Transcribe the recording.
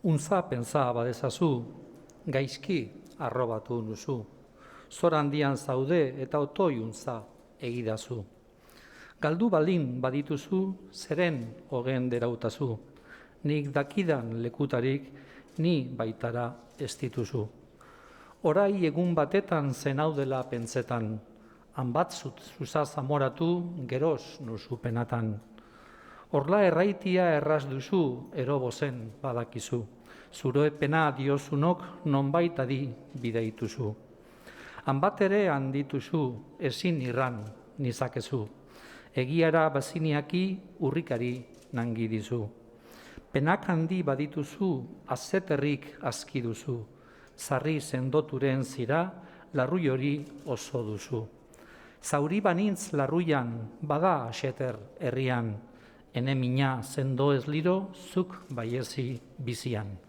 Untza pentsa badezazu, gaizki arrobatu nuzu. Zor handian zaude eta otoi untza egidazu. Galdu balin badituzu, zeren hogen derautazu. Nik dakidan lekutarik, ni baitara ez dituzu. Orai egun batetan zenaudela pentsetan, hanbatzut zuzaz amoratu, geroz nuzu penatan. Horla erraitia erraz duzu, erobozen badakizu. Zuroepena diozunok nonbait adi bideituzu. Hanbat ere handituzu, ezin irran nizakezu. Egiara baziniaki urrikari nangi dizu. Penak handi badituzu, azeterrik azki duzu. Zarri sendoturen zira, larrui hori oso duzu. Zauri banintz larruian, bada aseter herrian, ene mina sendo ez liro, zuk baiezi bizian.